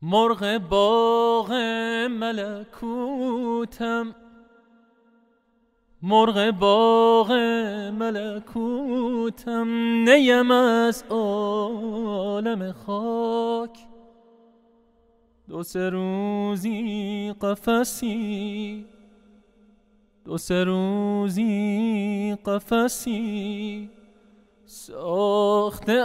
مرغ باغ ملکوتم، مرغ باغ ملکوتم، نیم از عالم خاک. دو سه روزی قفسی، دو سه روزی قفسی ساخته اند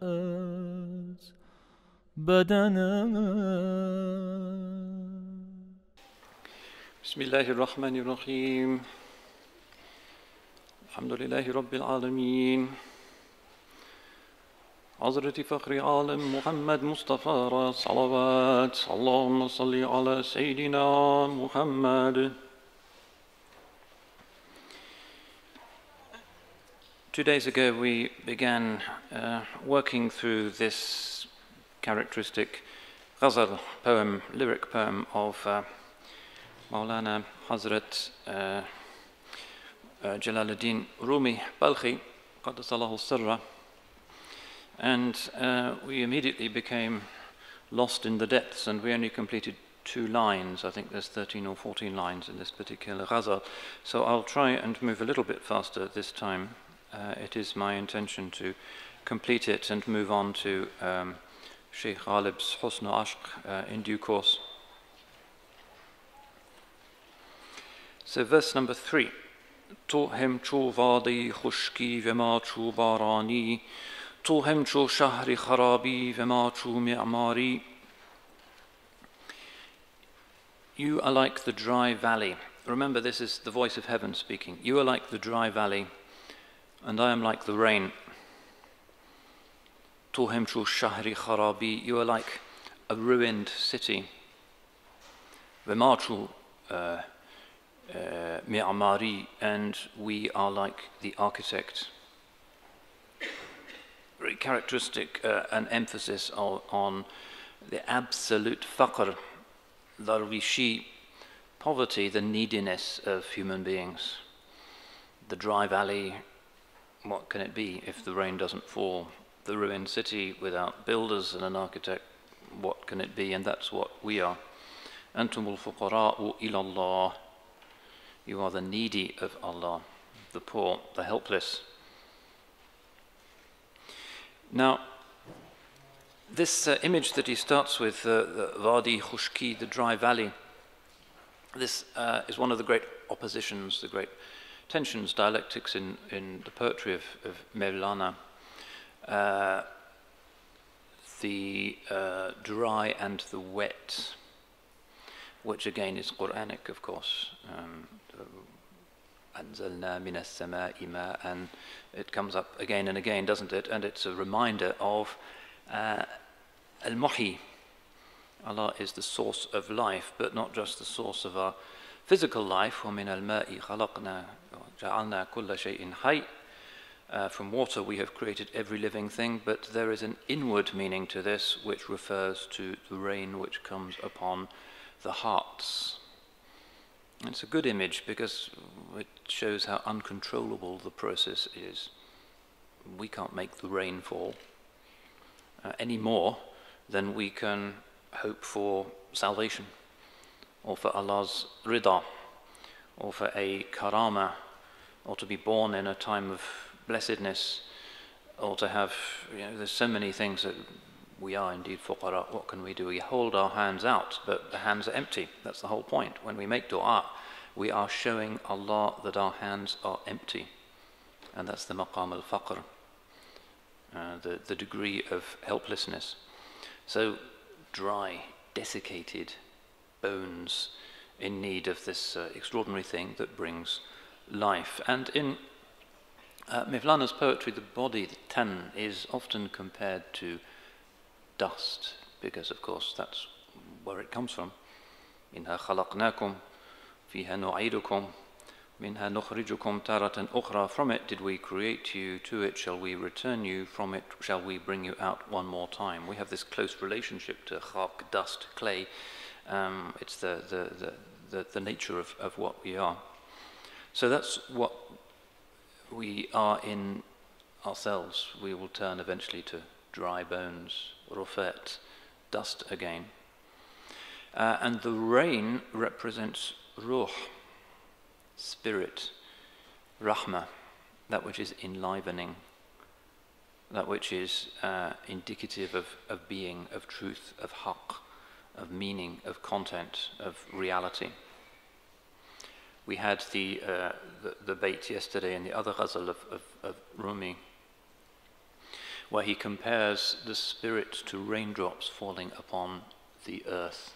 از بدنم. بسم الله الرحمن الرحيم. الحمد لله رب العالمين. حضرة فخر عالم محمد مصطفى را صلوات. اللهم صل على سيدنا محمد. 2 days ago we began working through this characteristic ghazal poem, lyric poem of Mevlana Hazrat Jalaluddin Rumi Balkhi, Qaddasallahu Sirra, and we immediately became lost in the depths, and we only completed 2 lines. I think there's 13 or 14 lines in this particular ghazal, so I'll try and move a little bit faster this time. It is my intention to complete it and move on to Sheikh Ghalib's Husn Ashq in due course. So verse number 3. تو هم چو وادی خشکی و ما چو بارانی، تو هم چو شهر خرابی و ما چو معماری. You are like the dry valley. Remember, this is the voice of heaven speaking. You are like the dry valley, and I am like the rain. تو هم چو شهر خرابی. You are like a ruined city. و ما چو معماری, and we are like the architect. Very characteristic, an emphasis on the absolute faqr, darwishi, poverty, the neediness of human beings. The dry valley, what can it be if the rain doesn't fall? The ruined city without builders and an architect, what can it be? And that's what we are. أنتم الفقراء إلى الله. You are the needy of Allah, the poor, the helpless. Now, this image that he starts with, the Wadi Khushki, the dry valley, this is one of the great oppositions, the great tensions, dialectics in the poetry of Mevlana. The dry and the wet, which again is Quranic, of course. أنزلنا من السماء ماء, and it comes up again and again, doesn't it? And it's a reminder of Al-Muhi. Allah is the source of life, but not just the source of our physical life. وَمِنَ الْمَاءِ خَلَقْنَا جَعَلْنَا كُلَّ شَيْءٍ حَيٍّ. From water we have created every living thing, but there is an inward meaning to this, which refers to the rain which comes upon the hearts. It's a good image because it shows how uncontrollable the process is. We can't make the rain fall any more than we can hope for salvation, or for Allah's rida, or for a karama, or to be born in a time of blessedness, or to have, there's so many things that we are indeed fuqara. What can we do? We hold our hands out, but the hands are empty. That's the whole point. When we make dua, we are showing Allah that our hands are empty. And that's the maqam al-faqr, the degree of helplessness. So dry, desiccated bones in need of this extraordinary thing that brings life. And in Mevlana's poetry, the body, the tan, is often compared to dust, because of course that's where it comes from. Minha khalaqnakum, fiha nu'idukum, minha nukhrijukum taratan ukhra. From it did we create you, to it shall we return you, from it shall we bring you out one more time. We have this close relationship to khaq, dust, clay. It's the nature of what we are. So that's what we are in ourselves. We will turn eventually to dry bones, rufat, dust again. And the rain represents ruh, spirit, rahmah, that which is enlivening, that which is indicative of being, of truth, of haqq, of meaning, of content, of reality. We had the bait yesterday in the other ghazal of Rumi, where he compares the spirit to raindrops falling upon the earth.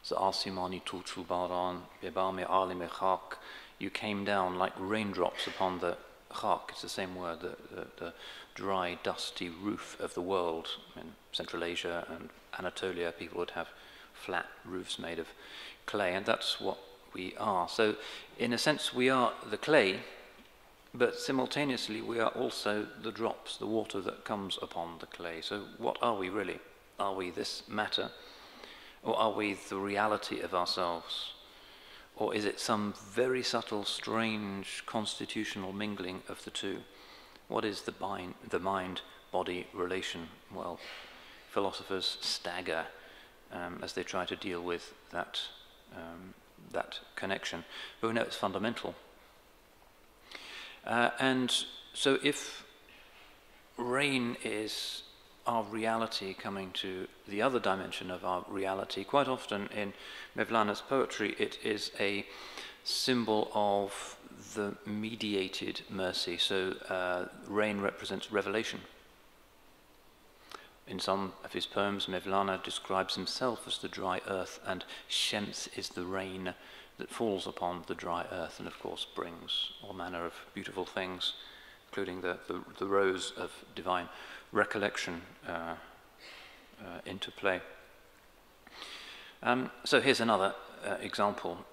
Z'asimani tutu baran bebami alime khak. You came down like raindrops upon the khak. It's the same word, the dry, dusty roof of the world. In Central Asia and Anatolia, people would have flat roofs made of clay, and that's what we are. So, in a sense, we are the clay, but simultaneously we are also the drops, the water that comes upon the clay. So, what are we really? Are we this matter? Or are we the reality of ourselves? Or is it some very subtle, strange, constitutional mingling of the two? What is the mind-body relation? Well, philosophers stagger as they try to deal with that connection. But we know it's fundamental. And so if rain is our reality coming to the other dimension of our reality, quite often in Mevlana's poetry it is a symbol of the mediated mercy. So rain represents revelation. In some of his poems, Mevlana describes himself as the dry earth, and Shems is the rain that falls upon the dry earth and, of course, brings all manner of beautiful things, including the rose of divine recollection into play. So here's another example,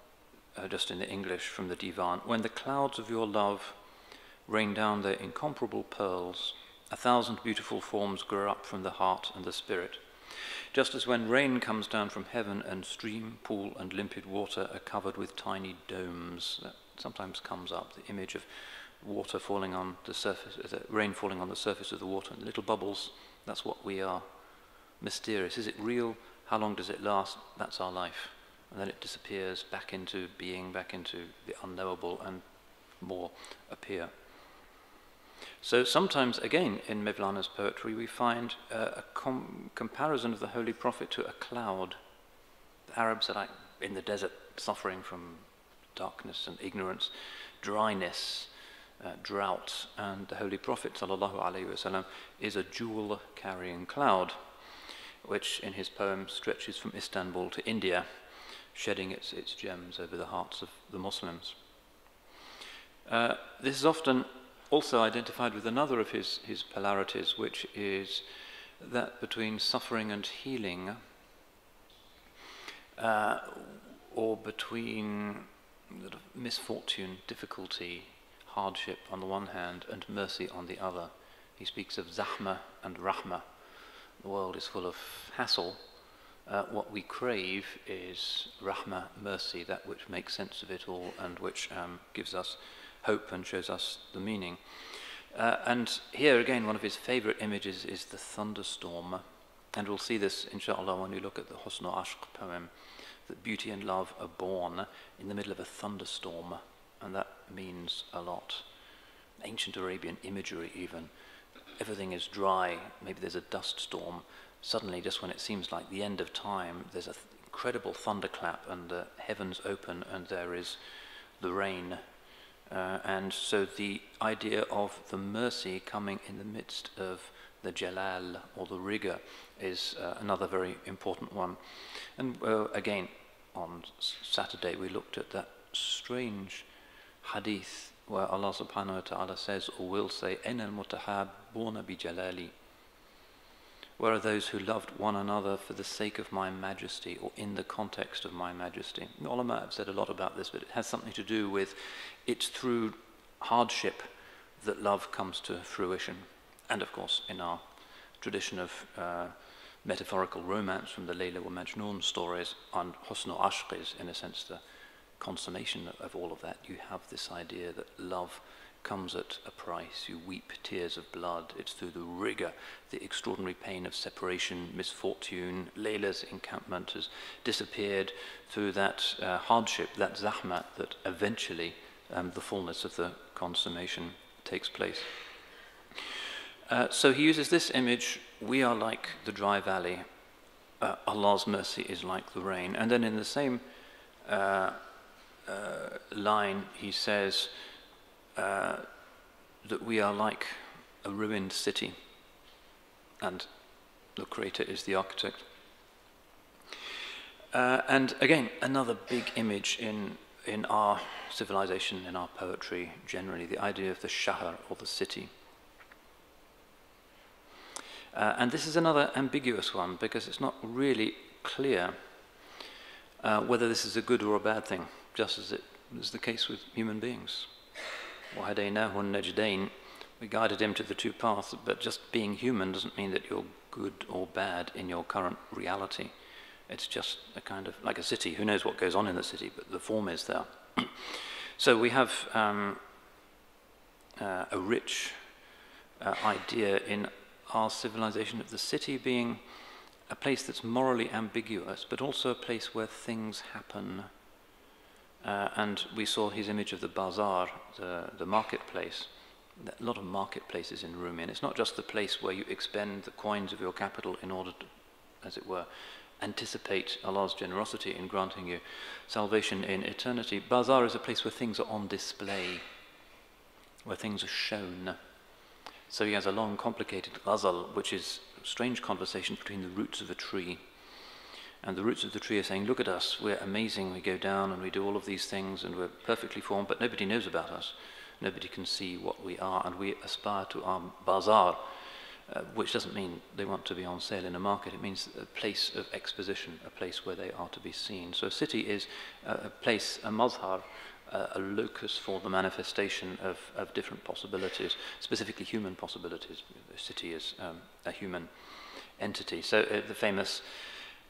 just in the English from the Divan. When the clouds of your love rain down their incomparable pearls, 1,000 beautiful forms grow up from the heart and the spirit. Just as when rain comes down from heaven and stream, pool and limpid water are covered with tiny domes, that sometimes comes up, the image of water falling on the surface, rain falling on the surface of the water, and little bubbles. That's what we are. Mysterious. Is it real? How long does it last? That's our life. And then it disappears back into being, back into the unknowable, and more appear. So sometimes, again, in Mevlana's poetry, we find a comparison of the Holy Prophet to a cloud. The Arabs are like in the desert, suffering from darkness and ignorance, dryness, drought, and the Holy Prophet ﷺ is a jewel-carrying cloud, which in his poem stretches from Istanbul to India, shedding its gems over the hearts of the Muslims. This is often also identified with another of his polarities, which is that between suffering and healing, or between misfortune, difficulty, hardship on the one hand, and mercy on the other. He speaks of zahma and rahma. The world is full of hassle. What we crave is rahma, mercy, that which makes sense of it all and which gives us hope and shows us the meaning. And here again, one of his favorite images is the thunderstorm. And we'll see this, inshallah, when we look at the Husn o Ashq poem, that beauty and love are born in the middle of a thunderstorm. And that means a lot. Ancient Arabian imagery even. Everything is dry, maybe there's a dust storm. Suddenly, just when it seems like the end of time, there's an incredible thunderclap and the heavens open and there is the rain. And so the idea of the mercy coming in the midst of the jalal or the rigor is another very important one. And again, on Saturday we looked at that strange hadith where Allah subhanahu wa ta'ala says or will say, "Aina al-mutahabbuna bi jalali." Where are those who loved one another for the sake of my majesty or in the context of my majesty? The ulama have said a lot about this, but it has something to do with it's through hardship that love comes to fruition. And of course, in our tradition of metaphorical romance from the Layla wa Majnun stories, on Husn o Ashq is, in a sense, the consummation of all of that. You have this idea that love comes at a price. You weep tears of blood. It's through the rigor, the extraordinary pain of separation, misfortune. Layla's encampment has disappeared through that hardship, that zahmat, that eventually the fullness of the consummation takes place. So he uses this image: we are like the dry valley, Allah's mercy is like the rain. And then in the same line he says that we are like a ruined city, and the creator is the architect. And again, another big image in our civilization, in our poetry generally, the idea of the shahr, or the city. And this is another ambiguous one, because it's not really clear whether this is a good or a bad thing, just as it is the case with human beings. وَهَدَيْنَاهُ النَّجْدَيْنِ, we guided him to the two paths, but just being human doesn't mean that you're good or bad in your current reality. It's just a kind of, like a city, who knows what goes on in the city, but the form is there. So we have a rich idea in our civilization of the city being a place that's morally ambiguous, but also a place where things happen. And we saw his image of the bazaar, the marketplace. A lot of marketplaces in Rumi, and it's not just the place where you expend the coins of your capital in order to, as it were, anticipate Allah's generosity in granting you salvation in eternity. Bazaar is a place where things are on display, where things are shown. So he has a long, complicated ghazal, which is a strange conversation between the roots of a tree. And the roots of the tree are saying, look at us, we're amazing, we go down and we do all of these things and we're perfectly formed, but nobody knows about us. Nobody can see what we are, and we aspire to our bazaar, which doesn't mean they want to be on sale in a market. It means a place of exposition, a place where they are to be seen. So a city is a place, a mazhar, a locus for the manifestation of different possibilities, specifically human possibilities. A city is a human entity. So the famous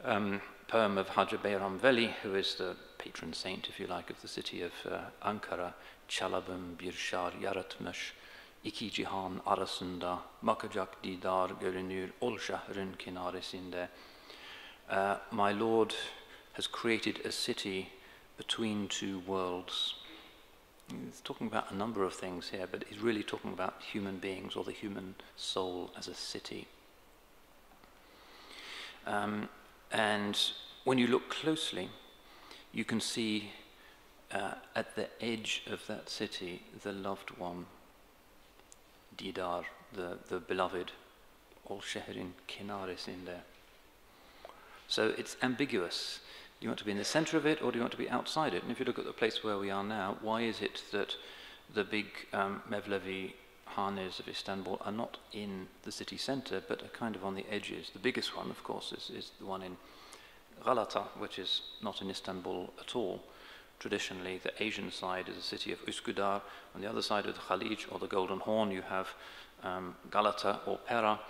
poem of Hacı Bayram Veli, who is the patron saint, if you like, of the city of Ankara, Çalabım bir şar yaratmış, iki cihan arasında, bakacak didar görünür, ol şehrin kinaresinde. My Lord has created a city between two worlds. He's talking about a number of things here, but he's really talking about human beings, or the human soul as a city. And when you look closely, you can see at the edge of that city the loved one, Didar, the beloved, ol şehrin kinaresinde. So it's ambiguous. Do you want to be in the center of it, or do you want to be outside it? And if you look at the place where we are now, why is it that the big Mevlevihanes of Istanbul are not in the city center, but are kind of on the edges? The biggest one, of course, is the one in Galata, which is not in Istanbul at all. Traditionally, the Asian side is the city of Üsküdar. On the other side of the Khalij, or the Golden Horn, you have Galata or Pera.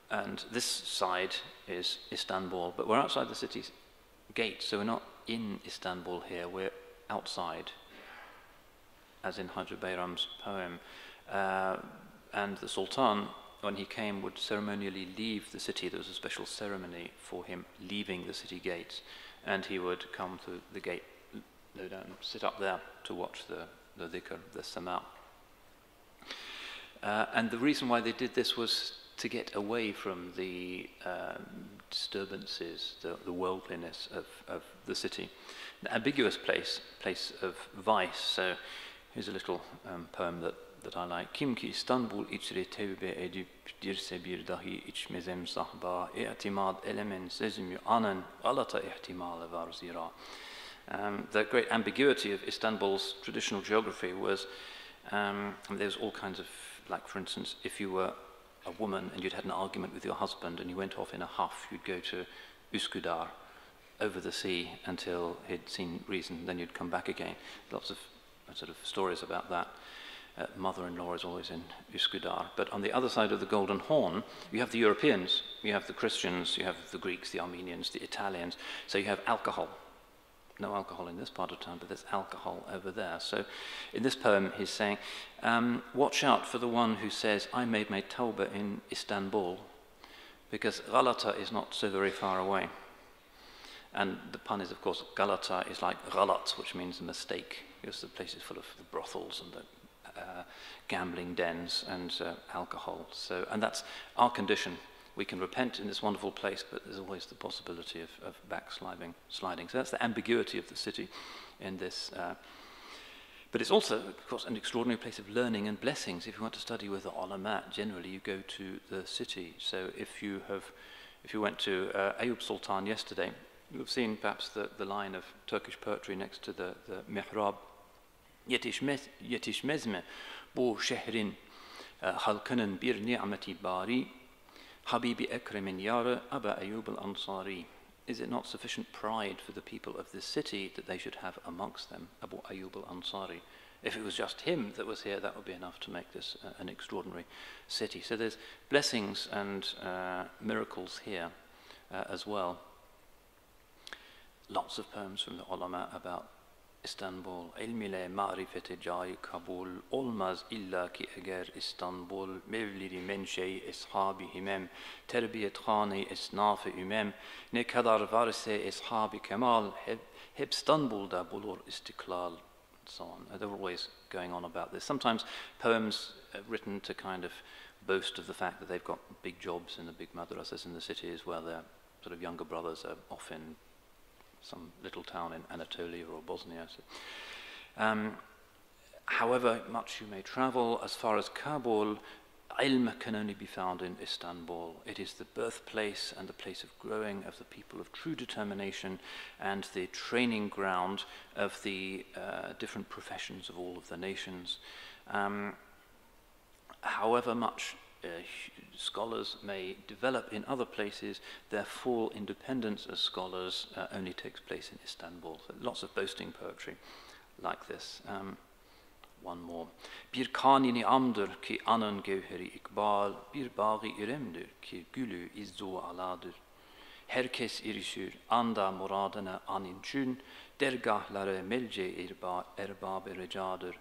And this side is Istanbul. But we're outside the city's gate, so we're not in Istanbul here, we're outside, as in Hacı Bayram's poem. And the Sultan, when he came, would ceremonially leave the city. There was a special ceremony for him leaving the city gates, and he would come to the gate, sit up there to watch the dhikr, the sama'. And the reason why they did this was to get away from the disturbances, the worldliness of the city. An ambiguous place of vice. So here's a little poem that I like. Kim ki İstanbul içre tevbe edip dirse bir dahi içmezem sahba, i'timad elemen sezmi anan Galata ihtimale var zira. The great ambiguity of Istanbul's traditional geography was, there's all kinds of, like for instance, if you were a woman and you'd had an argument with your husband and you went off in a huff, you'd go to Üsküdar, over the sea until he'd seen reason, then you'd come back again. Lots of sort of stories about that. Mother-in-law is always in Üsküdar. But on the other side of the Golden Horn, you have the Europeans, you have the Christians, you have the Greeks, the Armenians, the Italians. So you have alcohol. no alcohol in this part of town, but there's alcohol over there. So in this poem he's saying, watch out for the one who says, I made my tawbah in Istanbul, because Galata is not so very far away. And the pun is, of course, Galata is like ghalat, which means a mistake, because the place is full of the brothels and the gambling dens and alcohol. So, and that's our condition. We can repent in this wonderful place, but there's always the possibility of backsliding. So that's the ambiguity of the city in this. But it's also, of course, an extraordinary place of learning and blessings. If you want to study with the ulama, generally you go to the city. So if you went to Ayub Sultan yesterday, you've seen perhaps the line of Turkish poetry next to the mihrab. Yetişmez bu şehrin halkının bir ni'meti bari Habibi Ekremin Yara Aba Ayyub al-Ansari. Is it not sufficient pride for the people of this city that they should have amongst them Abu Ayyub al-Ansari? If it was just him that was here, that would be enough to make this an extraordinary city. So there's blessings and miracles here as well. Lots of poems from the ulama about Istanbul. İlm ile marifete cai kabul olmaz illa ki eğer İstanbul mevlidi menşei eshabi himem terbiyethane esnaf-ı ümem ne kadar varsa eshabi kemal hep İstanbul'da bulur istiklal. So on. They're always going on about this. Sometimes poems written to kind of boast of the fact that they've got big jobs in the big madrasas in the cities where their sort of younger brothers are off in some little town in Anatolia or Bosnia. So, however much you may travel, as far as Kabul, ilm can only be found in Istanbul. It is the birthplace and the place of growing of the people of true determination and the training ground of the different professions of all of the nations. However much scholars may develop in other places, their full independence as scholars only takes place in Istanbul. So lots of boasting poetry like this. One more. Bir kanini amdır ki anın gevheri ikbal, bir bağı iremdir ki gülü izzu aladır. Herkes erişir anda muradına aninçün, dergahları melce erbab-ı recadır.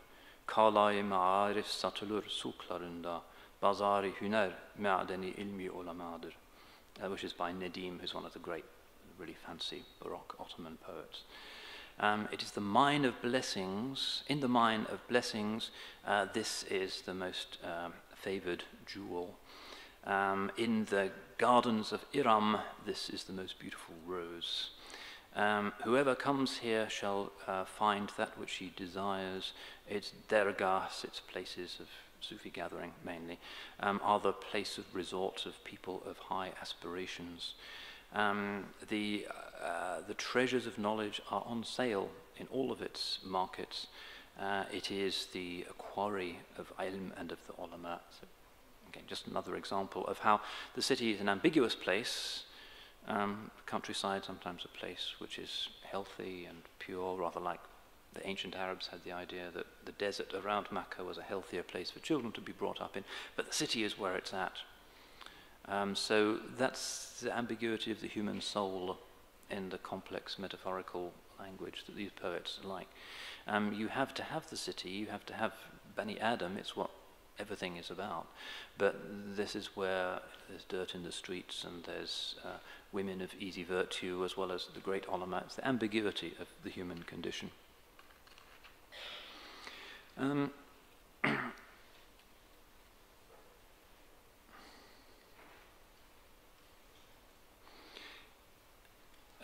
Kalay maarif satılır suklarında, bazari hüner me'adeni ilmi ulamadır. Which is by Nedim, who's one of the great, really fancy Baroque Ottoman poets. It is the mine of blessings. In the mine of blessings, this is the most favored jewel. In the gardens of Iram, this is the most beautiful rose. Whoever comes here shall find that which he desires. Its dergahs, its places of Sufi gathering mainly, are the place of resort of people of high aspirations. The treasures of knowledge are on sale in all of its markets. It is the quarry of ilm and of the ulama. So, again, just another example of how the city is an ambiguous place. Countryside, sometimes a place which is healthy and pure, rather like the ancient Arabs had the idea that the desert around Mecca was a healthier place for children to be brought up in, but the city is where it's at. So that's the ambiguity of the human soul in the complex metaphorical language that these poets like. You have to have the city, you have to have Bani Adam, it's what everything is about. But this is where there's dirt in the streets and there's women of easy virtue as well as the great ulama. It's the ambiguity of the human condition.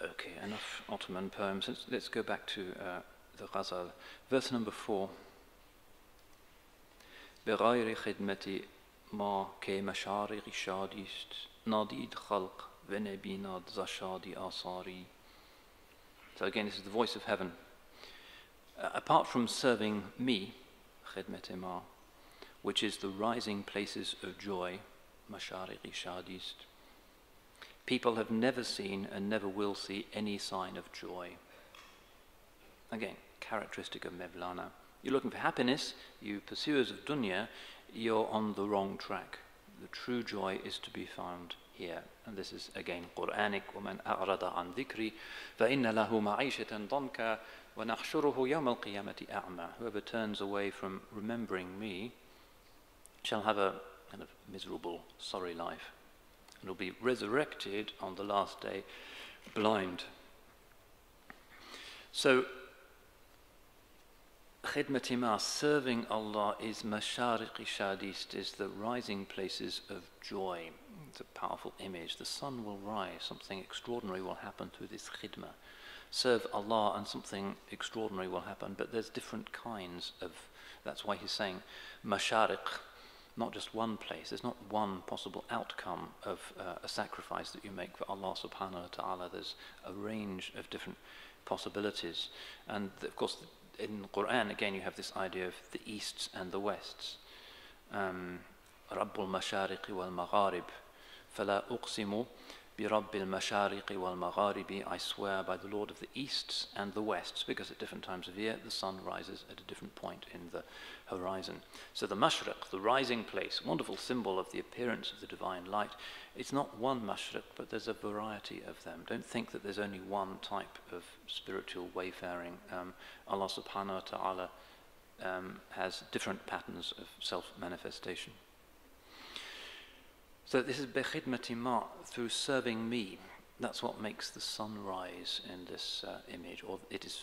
Okay, enough Ottoman poems. Let's go back to the ghazal. Verse number 4. بغير خدمة ما كمشارق شادیست نادید خلق و نبیناد زشادی آثاری. So again, this is the voice of heaven. Apart from serving me, khidmet ma, which is the rising places of joy, mashariq shadist, people have never seen and never will see any sign of joy. Again, characteristic of Mevlana. You're looking for happiness, you pursuers of dunya, you're on the wrong track. The true joy is to be found here. And this is again Quranic. وَمَنْ أَعْرَضَ عَنْ ذِكْرِي فَإِنَّ لَهُ مَعِيشَةً ضَنْكًا وَنَحْشُرُهُ يَوْمَ الْقِيَامَةِ أَعْمَى. Whoever turns away from remembering me shall have a kind of miserable, sorry life, and will be resurrected on the last day blind. So, khidmati ma, serving Allah, is mashariqi shadist, is the rising places of joy. It's a powerful image. The sun will rise, something extraordinary will happen through this khidmah. Serve Allah and something extraordinary will happen, but there's different kinds of, that's why he's saying mashariq, not just one place. There's not one possible outcome of a sacrifice that you make for Allah subhanahu wa ta'ala. There's a range of different possibilities. And of course, in the Quran, again, you have this idea of the Easts and the Wests. Rabbul Mashariqi wal Magharib. Fala uqsimu bi Rabbil Mashariqi wal Magharibi. I swear by the Lord of the Easts and the Wests, because at different times of year the sun rises at a different point in the horizon. So the Mashriq, the rising place, wonderful symbol of the appearance of the divine light. It's not one Mashriq, but there's a variety of them. Don't think that there's only one type of spiritual wayfaring. Allah subhanahu wa ta'ala has different patterns of self-manifestation. So this is bekhidmati ma, through serving me. That's what makes the sun rise in this image, or it is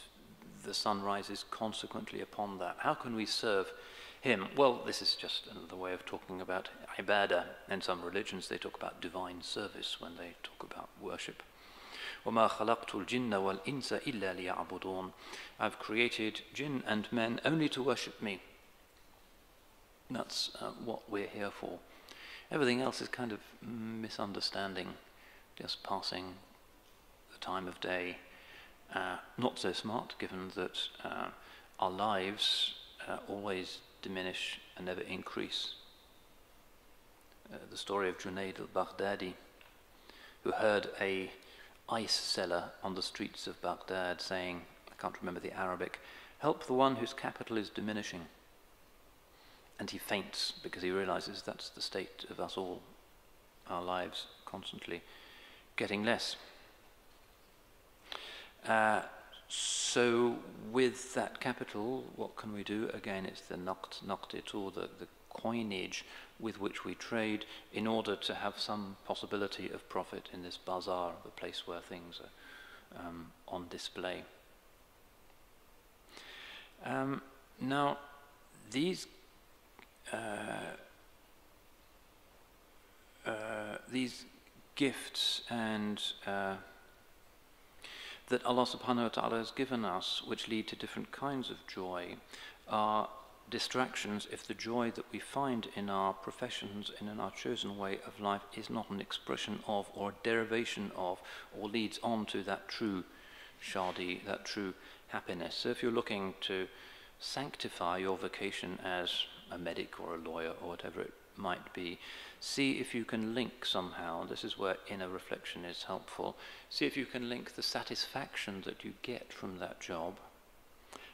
the sun rises consequently upon that. How can we serve him? Well, this is just another way of talking about ibadah. In some religions they talk about divine service when they talk about worship. وَمَا خَلَقْتُ الْجِنَّ وَالْإِنسَ إِلَّا لِيَعْبُدُونَ. I've created jinn and men only to worship me. That's what we're here for. Everything else is kind of misunderstanding, just passing the time of day. Not so smart, given that our lives always diminish and never increase. The story of Junayd al-Baghdadi, who heard a ice seller on the streets of Baghdad saying, I can't remember the Arabic, "Help the one whose capital is diminishing." And he faints because he realizes that's the state of us all, our lives constantly getting less. So with that capital, what can we do? Again, it's the naqtit, or the coinage with which we trade, in order to have some possibility of profit in this bazaar, the place where things are on display. Now, these gifts and that Allah subhanahu wa ta'ala has given us, which lead to different kinds of joy, are distractions if the joy that we find in our professions and in our chosen way of life is not an expression of, or a derivation of, or leads on to that true shadi, that true happiness. So if you're looking to sanctify your vocation as a medic or a lawyer or whatever it might be, see if you can link somehow, this is where inner reflection is helpful, see if you can link the satisfaction that you get from that job,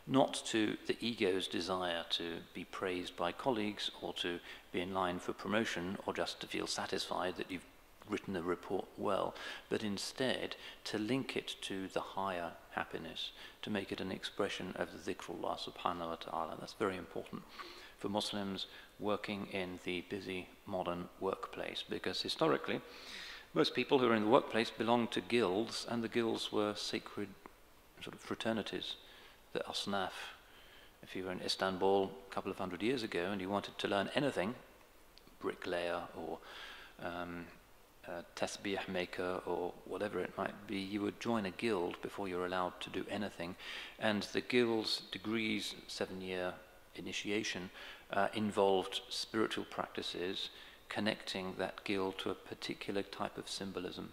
not to the ego's desire to be praised by colleagues or to be in line for promotion or just to feel satisfied that you've written the report well, but instead to link it to the higher happiness, to make it an expression of the dhikrullah subhanahu wa ta'ala. That's very important for Muslims working in the busy modern workplace, because historically most people who are in the workplace belonged to guilds, and the guilds were sacred sort of fraternities, the asnaf. If you were in Istanbul a couple of hundred years ago and you wanted to learn anything, bricklayer or tasbih maker or whatever it might be, you would join a guild before you're allowed to do anything. And the guild's degrees, 7-year initiation, involved spiritual practices connecting that guild to a particular type of symbolism.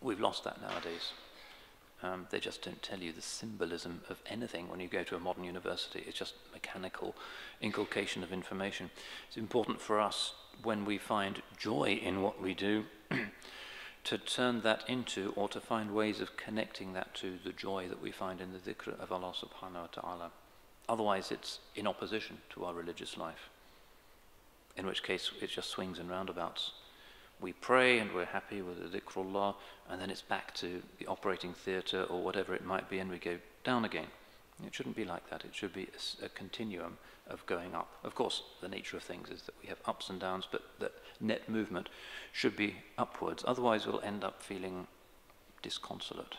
We've lost that nowadays. They just don't tell you the symbolism of anything when you go to a modern university. It's just mechanical inculcation of information. It's important for us, when we find joy in what we do, to turn that into, or to find ways of connecting that to the joy that we find in the dhikr of Allah subhanahu wa ta'ala. Otherwise it's in opposition to our religious life, in which case it just swings and roundabouts. We pray and we're happy with the dhikrullah, and then it's back to the operating theatre or whatever it might be, and we go down again. It shouldn't be like that. It should be a continuum of going up. Of course, the nature of things is that we have ups and downs, but the net movement should be upwards. Otherwise, we'll end up feeling disconsolate.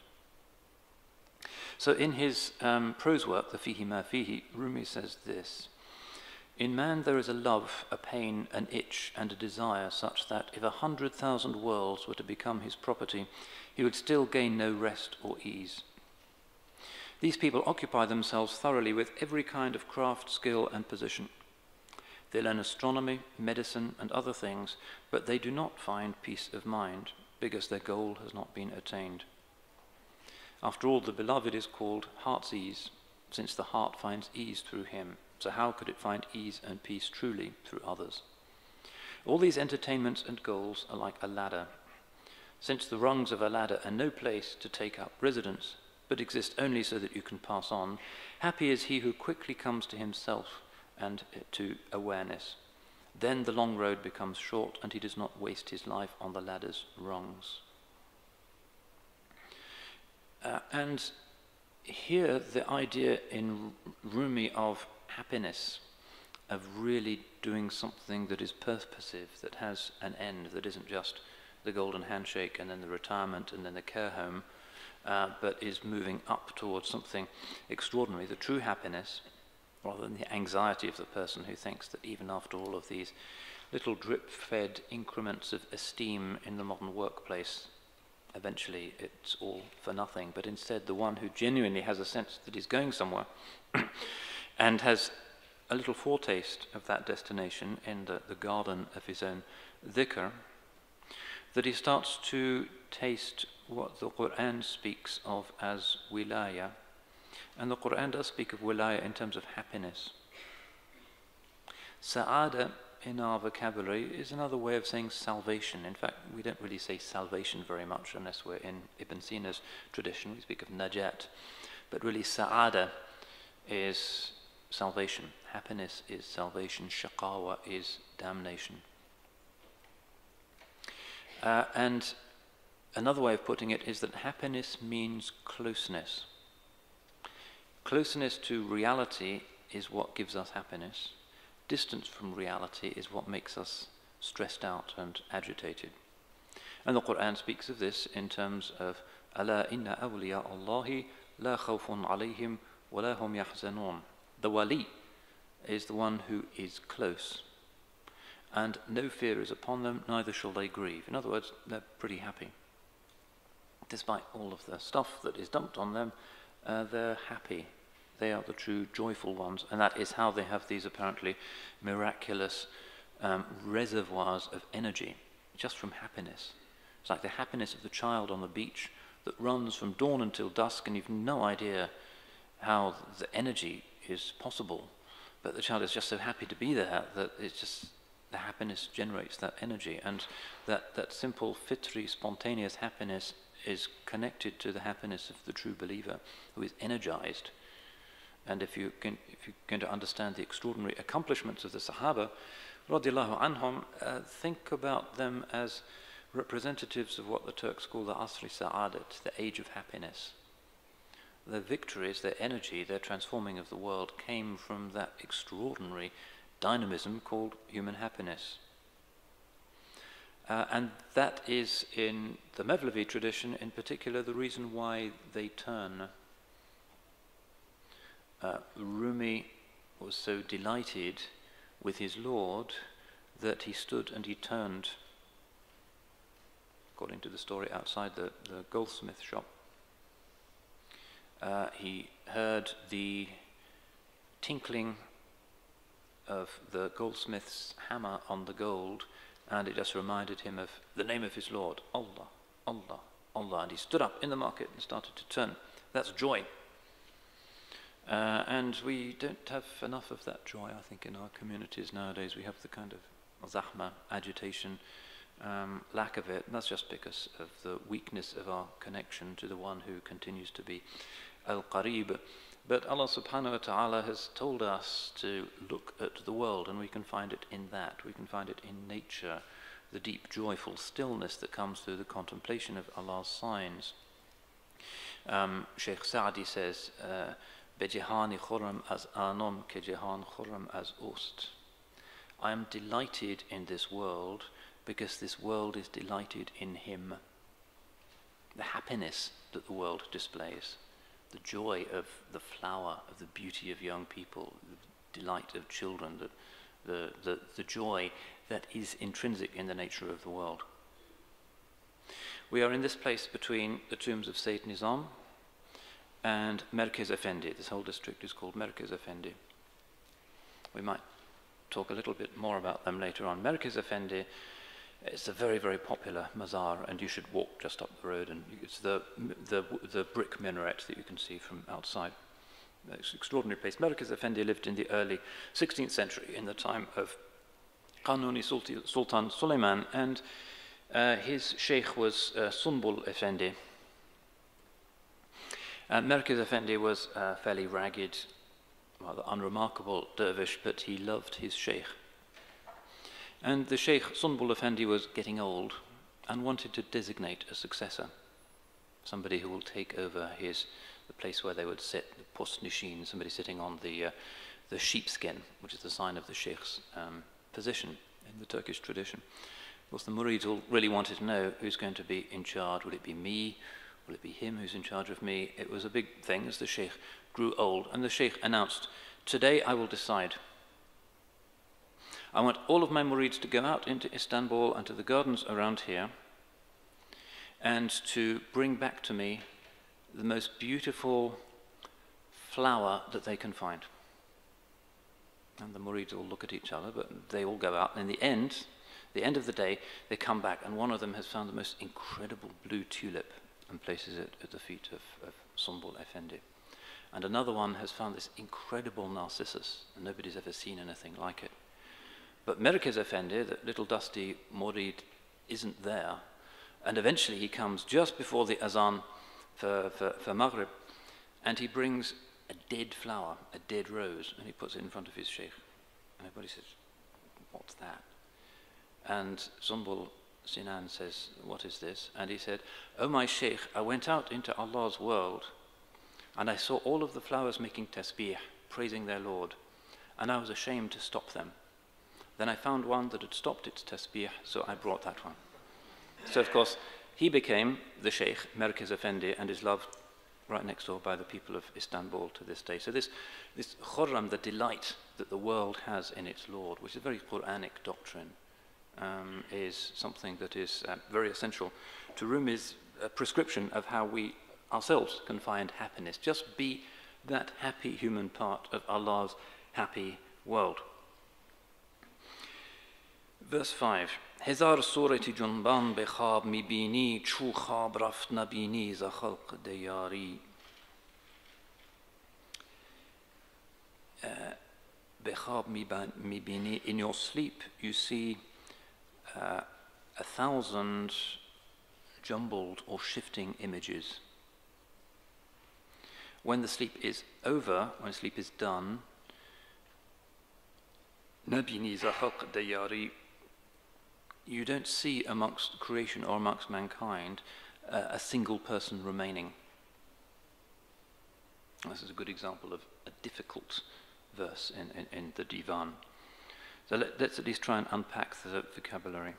So in his prose work, the Fihi Ma Fihi, Rumi says this: in man there is a love, a pain, an itch, and a desire such that if 100,000 worlds were to become his property, he would still gain no rest or ease. These people occupy themselves thoroughly with every kind of craft, skill, and position. They learn astronomy, medicine, and other things, but they do not find peace of mind, because their goal has not been attained. After all, the beloved is called heart's ease, since the heart finds ease through him. So how could it find ease and peace truly through others? All these entertainments and goals are like a ladder. Since the rungs of a ladder are no place to take up residence, but exist only so that you can pass on, happy is he who quickly comes to himself and to awareness. Then the long road becomes short, and he does not waste his life on the ladder's rungs. And here the idea in Rumi of happiness, of really doing something that is purposive, that has an end, that isn't just the golden handshake and then the retirement and then the care home, but is moving up towards something extraordinary, the true happiness, rather than the anxiety of the person who thinks that even after all of these little drip-fed increments of esteem in the modern workplace, eventually it's all for nothing. But instead, the one who genuinely has a sense that he's going somewhere and has a little foretaste of that destination in the garden of his own dhikr, that he starts to taste what the Qur'an speaks of as wilaya. And the Qur'an does speak of wilaya in terms of happiness. Sa'ada in our vocabulary is another way of saying salvation. In fact, we don't really say salvation very much unless we're in Ibn Sina's tradition. We speak of najat. But really, sa'ada is salvation. Happiness is salvation. Shaqawa is damnation. And another way of putting it is that happiness means closeness. Closeness to reality is what gives us happiness. Distance from reality is what makes us stressed out and agitated. And the Qur'an speaks of this in terms of Ala inna awliya Allahi la khawfun alayhim wa la hum yahzanun. The wali is the one who is close, and no fear is upon them, neither shall they grieve. In other words, they're pretty happy. Despite all of the stuff that is dumped on them, they're happy. They are the true joyful ones, and that is how they have these apparently miraculous reservoirs of energy, just from happiness. It's like the happiness of the child on the beach that runs from dawn until dusk, and you've no idea how the energy is possible, but the child is just so happy to be there that it's just the happiness generates that energy, and that simple, fitri, spontaneous happiness is connected to the happiness of the true believer who is energized. And if you're going to understand the extraordinary accomplishments of the Sahaba, radiallahu anhum, think about them as representatives of what the Turks call the Asri Sa'adat, the age of happiness. Their victories, their energy, their transforming of the world came from that extraordinary dynamism called human happiness. And that is, in the Mevlevi tradition in particular, the reason why they turn. Rumi was so delighted with his Lord that he stood and he turned, according to the story outside the goldsmith shop. He heard the tinkling of the goldsmith's hammer on the gold, and it just reminded him of the name of his Lord, Allah, Allah, Allah. And he stood up in the market and started to turn. That's joy. And we don't have enough of that joy, I think, in our communities nowadays. We have the kind of zahma, agitation, lack of it. And that's just because of the weakness of our connection to the one who continues to be al-Qarib. But Allah subhanahu wa ta'ala has told us to look at the world, and we can find it in that. We can find it in nature, the deep joyful stillness that comes through the contemplation of Allah's signs. Sheikh Sa'di says, "Be jihani khurram as anom ke jihan khurram as ust." I am delighted in this world because this world is delighted in him. The happiness that the world displays, the joy of the flower, of the beauty of young people, the delight of children, the joy that is intrinsic in the nature of the world. We are in this place between the tombs of Sayyid Nizam and Merkez Effendi. This whole district is called Merkez Effendi. We might talk a little bit more about them later on. Merkez Effendi is a very, very popular mazar, and you should walk just up the road, and it's the brick minaret that you can see from outside. It's an extraordinary place. Merkez Effendi lived in the early 16th century, in the time of Kanuni Sultan Suleiman, and his sheikh was Sunbul Effendi. Merkez Effendi was a fairly ragged, rather unremarkable dervish, but he loved his sheikh. And the sheikh, Sunbul Effendi, was getting old and wanted to designate a successor, somebody who will take over the place where they would sit, the post nishin, somebody sitting on the sheepskin, which is the sign of the sheikh's position in the Turkish tradition. Of course, the murids all really wanted to know who's going to be in charge. Will it be me? Will it be him who's in charge of me? It was a big thing as the sheikh grew old, and the sheikh announced, "Today I will decide. I want all of my murids to go out into Istanbul and to the gardens around here and to bring back to me the most beautiful flower that they can find." And the murids all look at each other, but they all go out, and in the end of the day, they come back, and one of them has found the most incredible blue tulip and places it at the feet of Sunbul Effendi. And another one has found this incredible narcissus, and nobody's ever seen anything like it. But Merkez Effendi, the little dusty murid, isn't there, and eventually he comes just before the azan for Maghrib, and he brings a dead flower, a dead rose, and he puts it in front of his sheikh. And everybody says, "What's that?" And Sunbul Sinan says, "What is this?" And he said, "Oh my sheikh, I went out into Allah's world, and I saw all of the flowers making tasbih, praising their Lord, and I was ashamed to stop them. Then I found one that had stopped its tasbih, so I brought that one." So of course, he became the sheikh, Merkez Effendi, and is loved right next door by the people of Istanbul to this day. So this khurram, the delight that the world has in its Lord, which is a very Quranic doctrine, is something that is very essential to Rumi's prescription of how we ourselves can find happiness. Just be that happy human part of Allah's happy world. Verse 5. هزار صورتی جنبان به خواب میبینی چو خواب رفت نبینی ز خلق دیاری. به خواب میبینی, in your sleep you see 1,000 jumbled or shifting images. When the sleep is over, when sleep is done, نبینی ز خلق دیاری, you don't see amongst creation or amongst mankind a single person remaining. This is a good example of a difficult verse in the Divan. So let's at least try and unpack the vocabulary.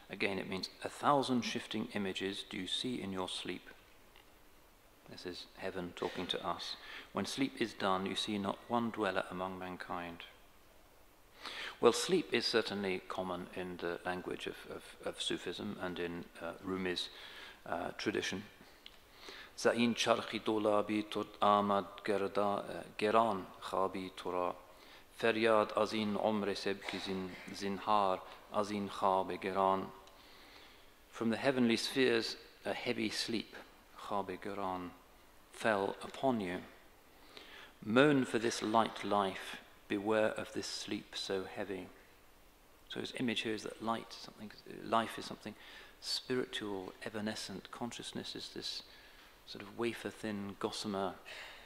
Again, it means 1,000 shifting images do you see in your sleep. This is heaven talking to us. When sleep is done, you see not one dweller among mankind. Well, sleep is certainly common in the language of Sufism and in Rumi's tradition. Zain charkhi dolabi tud amad geran khabi tura. Feryad azin umre sebki zinhar azin khabe geran. From the heavenly spheres, a heavy sleep, khabe geran, fell upon you. Moan for this light life. Beware of this sleep so heavy. So his image here is that life is something spiritual, evanescent. Consciousness is this sort of wafer-thin, gossamer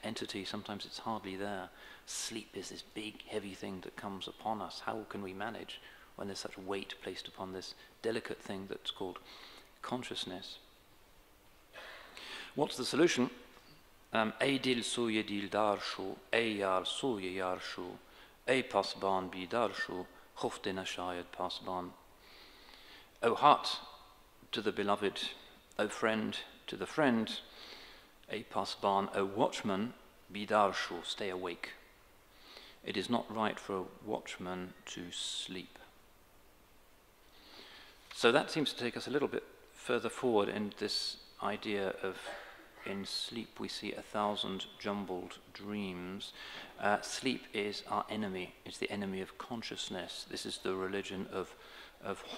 entity. Sometimes it's hardly there. Sleep is this big, heavy thing that comes upon us. How can we manage? when there's such weight placed upon this delicate thing that's called consciousness. What's the solution? Ey dil suye dildar shu, ey yar suye yar shu, ey pasban bidar shu, khufte nashayad pasban. O heart, to the beloved, O friend, to the friend, ey pasban, O watchman, bidar shu, stay awake. It is not right for a watchman to sleep. So that seems to take us a little bit further forward in this idea of in sleep we see 1,000 jumbled dreams. Sleep is our enemy. It's the enemy of consciousness. This is the religion of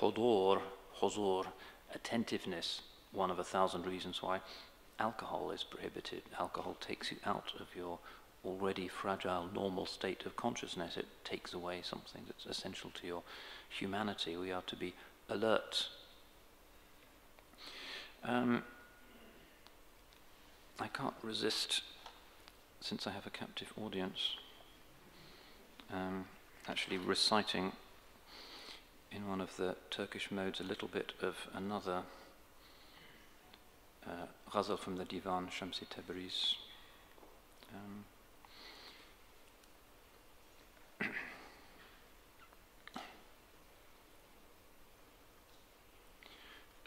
huzur, attentiveness. One of 1,000 reasons why alcohol is prohibited. Alcohol takes you out of your already fragile, normal state of consciousness. It takes away something that's essential to your humanity. We are to be alert. I can't resist, since I have a captive audience, actually reciting in one of the Turkish modes a little bit of another ghazal from the Divan Shamsi Tabriz.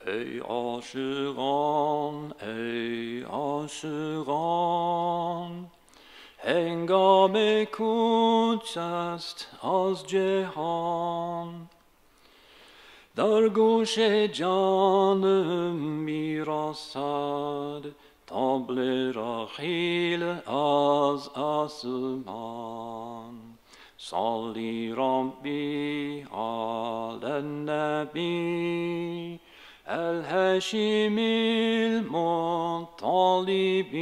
Ey aşıgan, hengame kuch ast az cehan. Dar gushe canım mirasad, table rahil az asman. Salli Rabbi alen nebi, الهاشم المطلب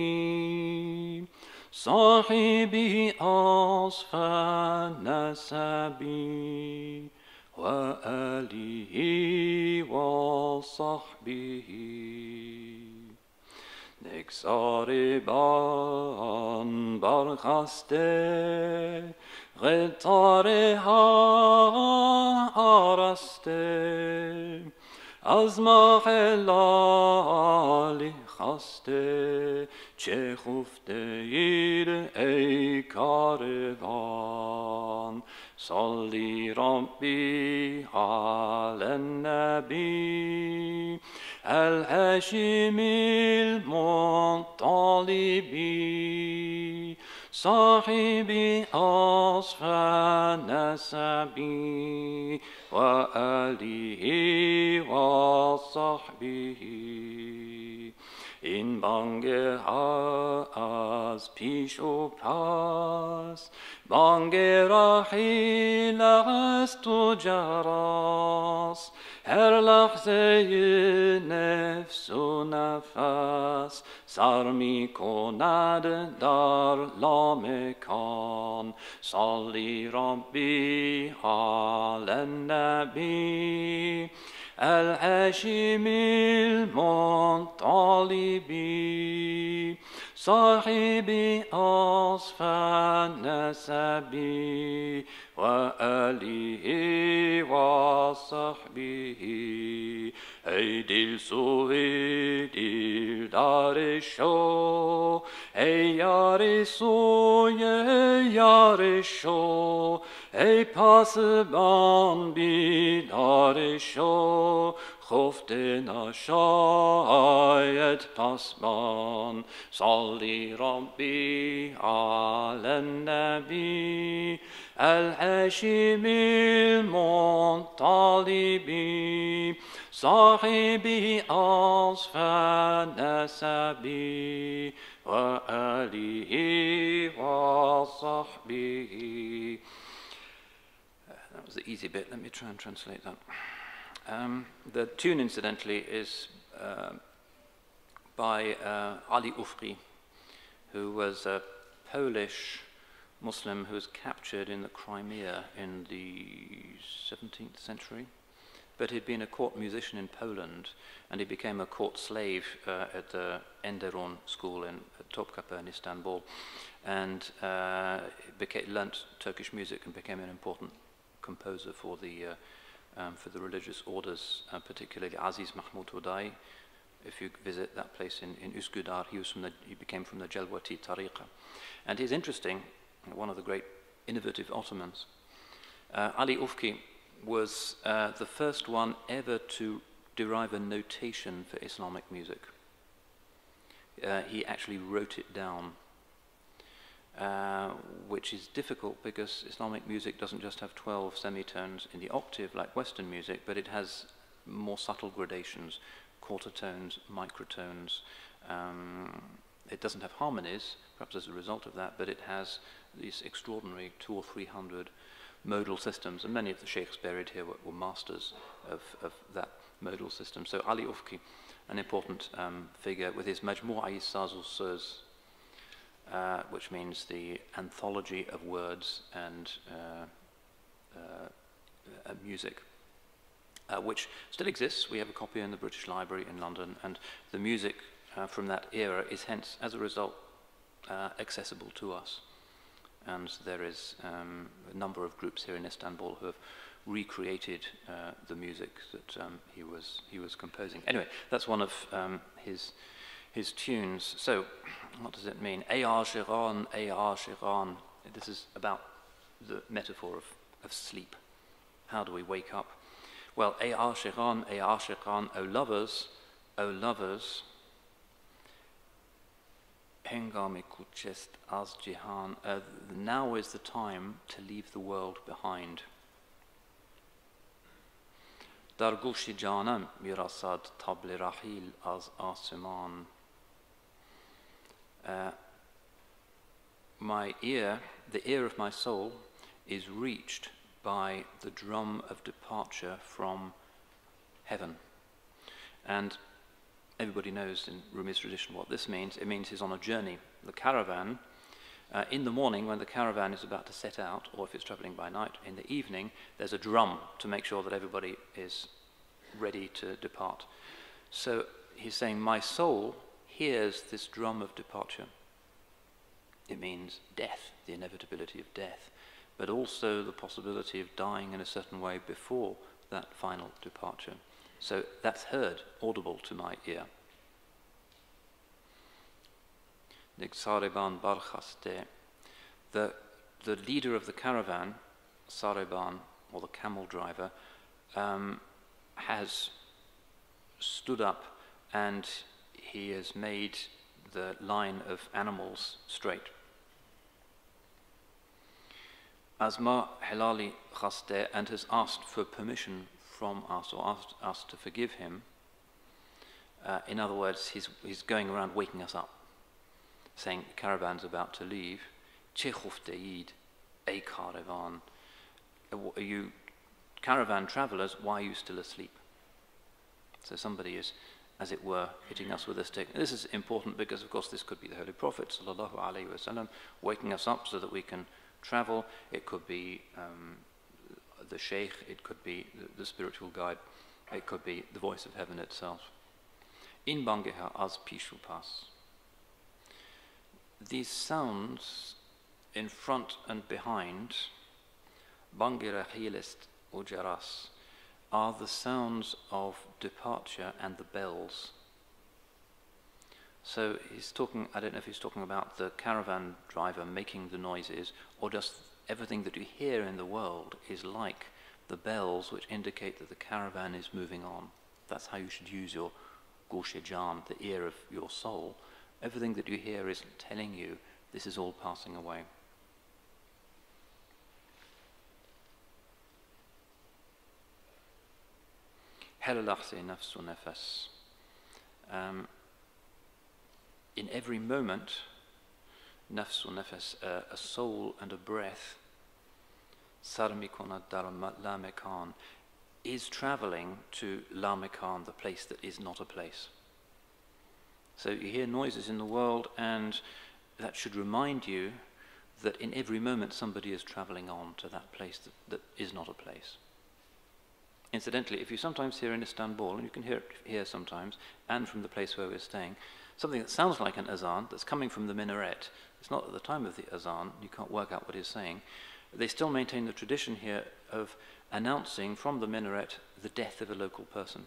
صاحبه أصفى النسب وآله وصحبه نگذاربان برخسته قطارها آرسته از ماه لالی خسته چه خفته اید ای کاروان صلی ربی علی النبی الهاشم المطلب صاحب اصفى النسب وآله وصحبه این بانگ از پیش و پس بانگ رحیل است و جرس هر لحظه نفس و نفس سر می کند در لامکان صلی ربی علی النبی الهاشم المطلب صاحب أصفى النسب وآله وصحبه ای دل سوی دلدار شو ای یار سوی یار شو ای پاسبان بیدار شو خفته نشاید پاسبان صلی ربی علی النبی الهاشم المطلب صاحب أصفى النسب وآله وصحبه. That was the easy bit. Let me try and translate that. The tune, incidentally, is by Ali Ufri, who was a Polish Muslim who was captured in the Crimea in the 17th century. But he'd been a court musician in Poland, and he became a court slave at the Enderun school in Topkapı in Istanbul, and learnt Turkish music and became an important composer for the for the religious orders, particularly Aziz Mahmoud Hudai. If you visit that place in Üsküdar, he became from the Jalwati Tariqa. And he's interesting, one of the great innovative Ottomans. Ali Ufki was the first one ever to derive a notation for Islamic music. He actually wrote it down, which is difficult because Islamic music doesn't just have 12 semitones in the octave like Western music, but it has more subtle gradations, quarter tones, microtones. It doesn't have harmonies, perhaps as a result of that, but it has these extraordinary 200 or 300 modal systems, and many of the sheikhs buried here were masters of that modal system. So Ali Ufki, an important figure, with his Majmu'a-i Saz-u Söz, which means the anthology of words and music, which still exists. We have a copy in the British Library in London, and the music from that era is hence, as a result, accessible to us. And there is a number of groups here in Istanbul who have recreated the music that he was composing. Anyway, that's one of his tunes. So, what does it mean? Ey aşiqan, ey aşiqan. This is about the metaphor of sleep. How do we wake up? Well, ey aşiqan, O lovers, O lovers. Hengami kuchest az jihan. Now is the time to leave the world behind. Dar gushi janam mirasad tabli rahil az asiman. My ear, the ear of my soul, is reached by the drum of departure from heaven. And everybody knows in Rumi's tradition what this means. It means he's on a journey. The caravan, in the morning when the caravan is about to set out, or if it's traveling by night, in the evening, there's a drum to make sure that everybody is ready to depart. So he's saying, my soul hears this drum of departure. It means death, the inevitability of death, but also the possibility of dying in a certain way before that final departure. So that's heard, audible to my ear. The leader of the caravan, Sareban, or the camel driver, has stood up and he has made the line of animals straight. Asma Hilali Khaste, and has asked for permission from us, or asked us to forgive him. In other words, he's going around waking us up, saying the caravan's about to leave. Che khufteid, ey caravan. You caravan travelers, why are you still asleep? So somebody is, as it were, hitting us with a stick. This is important because, of course, this could be the Holy Prophet sallallahu alaihi wasallam waking us up so that we can travel. It could be the sheikh, it could be the spiritual guide, it could be the voice of heaven itself. In bangeha az pishu pas. These sounds in front and behind, bangira hilist ujaras, are the sounds of departure and the bells. So he's talking, I don't know if he's talking about the caravan driver making the noises, or just everything that you hear in the world is like the bells which indicate that the caravan is moving on. That's how you should use your gushe-jan, the ear of your soul. Everything that you hear is telling you this is all passing away. In every moment, nafsu nefes, a soul and a breath, sarmikona dar la mekan, is traveling to la mekan, the place that is not a place. So you hear noises in the world, and that should remind you that in every moment somebody is traveling on to that place that is not a place. Incidentally, if you sometimes hear in Istanbul, and you can hear it here sometimes, and from the place where we're staying, something that sounds like an azan that's coming from the minaret, it's not at the time of the azan, you can't work out what he's saying, they still maintain the tradition here of announcing from the minaret the death of a local person.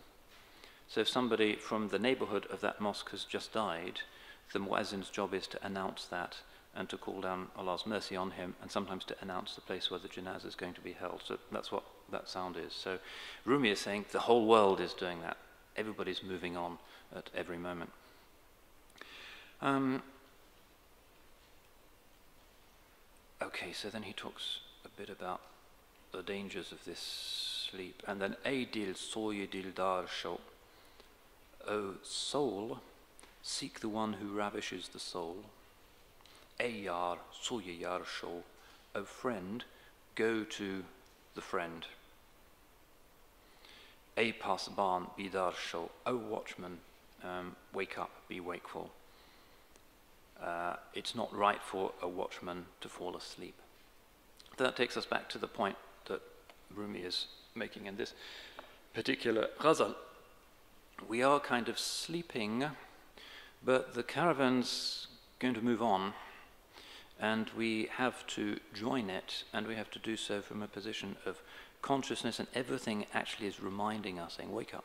So if somebody from the neighborhood of that mosque has just died, the muezzin's job is to announce that and to call down Allah's mercy on him, and sometimes to announce the place where the janazah is going to be held. So that's what that sound is. So Rumi is saying the whole world is doing that. Everybody's moving on at every moment. Okay, so then he talks a bit about the dangers of this sleep. And then, Ey dil soye dildar sho, O soul, seek the one who ravishes the soul. Ey yar soye yar sho, O friend, go to the friend. Ey pasban bidar sho, O watchman, wake up, be wakeful. It's not right for a watchman to fall asleep. That takes us back to the point that Rumi is making in this particular ghazal. We are kind of sleeping, but the caravan's going to move on, and we have to join it, and we have to do so from a position of consciousness, and everything actually is reminding us, saying, wake up,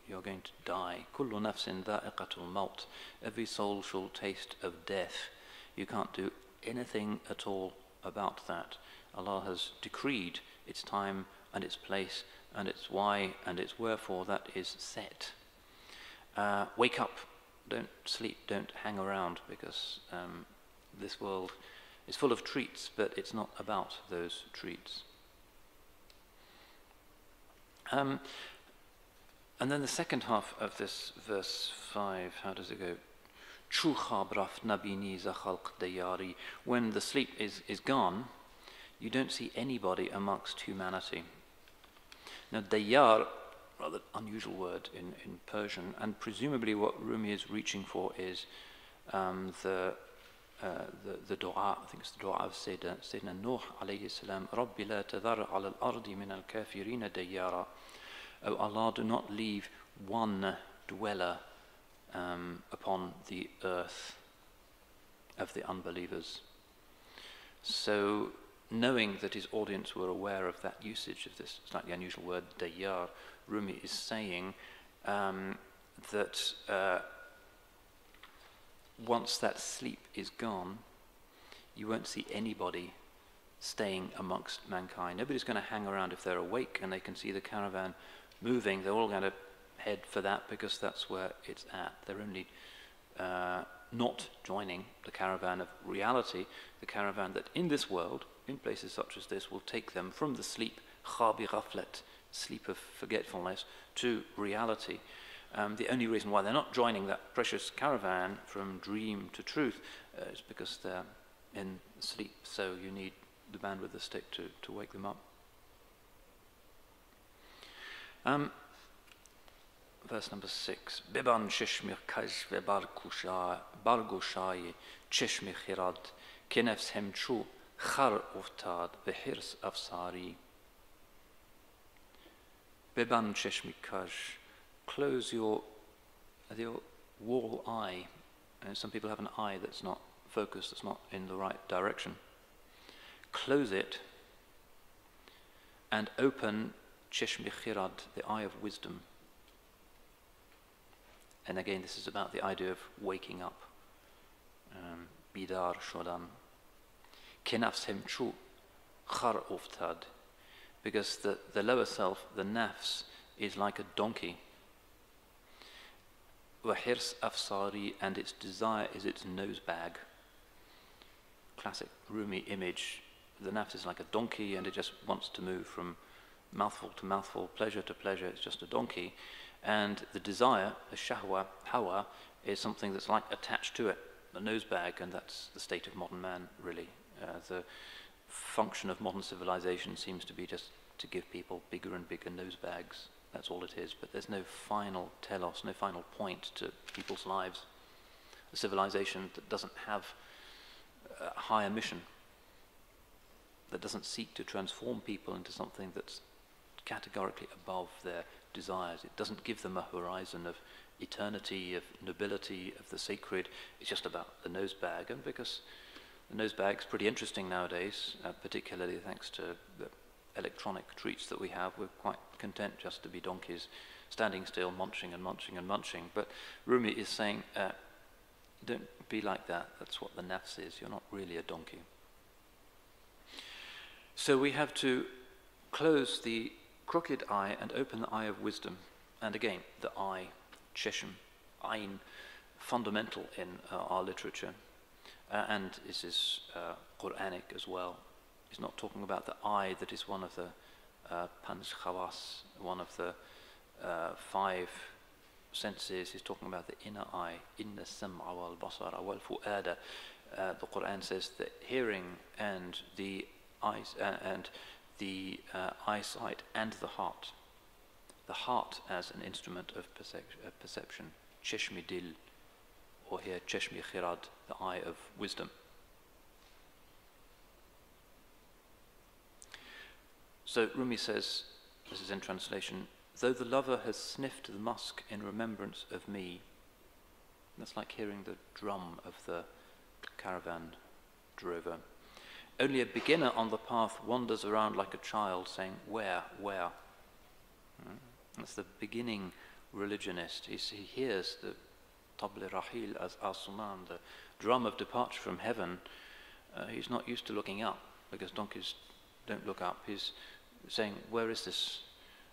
you're going to die. Kullu nafsin dha'iqatul maut. Every soul shall taste of death. You can't do anything at all about that. Allah has decreed its time and its place and its why and its wherefore. That is set. Wake up. Don't sleep. Don't hang around, because this world is full of treats, but it's not about those treats. And then the second half of this verse 5, how does it go? When the sleep is gone, you don't see anybody amongst humanity. Now, dayar, rather unusual word in Persian, and presumably what Rumi is reaching for is the dua. I think it's the dua of Sayyidina Nuh alayhi salam. Rabbi la tadhar ala al-ardi min al-kafirina dayyara. O Allah, do not leave one dweller upon the earth of the unbelievers. So, knowing that his audience were aware of that usage of this slightly unusual word, dayyar, Rumi is saying that once that sleep is gone, you won't see anybody staying amongst mankind. Nobody's going to hang around. If they're awake and they can see the caravan moving, they're all going to head for that, because that's where it's at. They're only not joining the caravan of reality, the caravan that in this world, in places such as this, will take them from the sleep, khabi ghaflat, sleep of forgetfulness, to reality. The only reason why they're not joining that precious caravan from dream to truth is because they're in sleep, so you need the man with the stick to wake them up. Verse number 6. Biban cheshmi kaj ve bargoshaye cheshmi khirad ke nefs hemchu khar uftad ve hirs afsari. Biban cheshmi kaj. Close your wall eye. Some people have an eye that's not focused, that's not in the right direction. Close it and open cheshmi khirad, the eye of wisdom. And again, this is about the idea of waking up. Bidar shodan. Kenafs hemchu khar uftad. Because the lower self, the nafs, is like a donkey. Wahirs afsari, and its desire is its nose bag. Classic Rumi image. The nafs is like a donkey, and it just wants to move from mouthful to mouthful, pleasure to pleasure. It's just a donkey. And the desire, the shahwa, hawa, is something that's like attached to it, a nose bag, and that's the state of modern man, really. The function of modern civilization seems to be just to give people bigger and bigger nose bags. That's all it is, but there's no final telos, no final point to people's lives. A civilization that doesn't have a higher mission, that doesn't seek to transform people into something that's categorically above their desires. It doesn't give them a horizon of eternity, of nobility, of the sacred. It's just about the nose bag. And because The nose bag's pretty interesting nowadays, particularly thanks to the electronic treats that we have. We're quite content just to be donkeys, standing still, munching and munching and munching. But Rumi is saying, don't be like that. That's what the nafs is. You're not really a donkey. So we have to close the crooked eye and open the eye of wisdom. And again, the eye, cheshm, ayn, fundamental in our literature. And this is Quranic as well. He's not talking about the eye that is one of the panj khawas, one of the 5 senses. He's talking about the inner eye, inna sam'a wal basara wal fu'ada. The Quran says that hearing and the eyes and the eyesight and the heart as an instrument of perception, cheshmi dil, or here cheshmi khirad, the eye of wisdom. So Rumi says, this is in translation, though the lover has sniffed the musk in remembrance of me, that's like hearing the drum of the caravan drover. Only a beginner on the path wanders around like a child saying, where? That's the beginning religionist. He hears the tabl rahil as asuman, the drum of departure from heaven. He's not used to looking up, because donkeys don't look up. He's saying, where is this?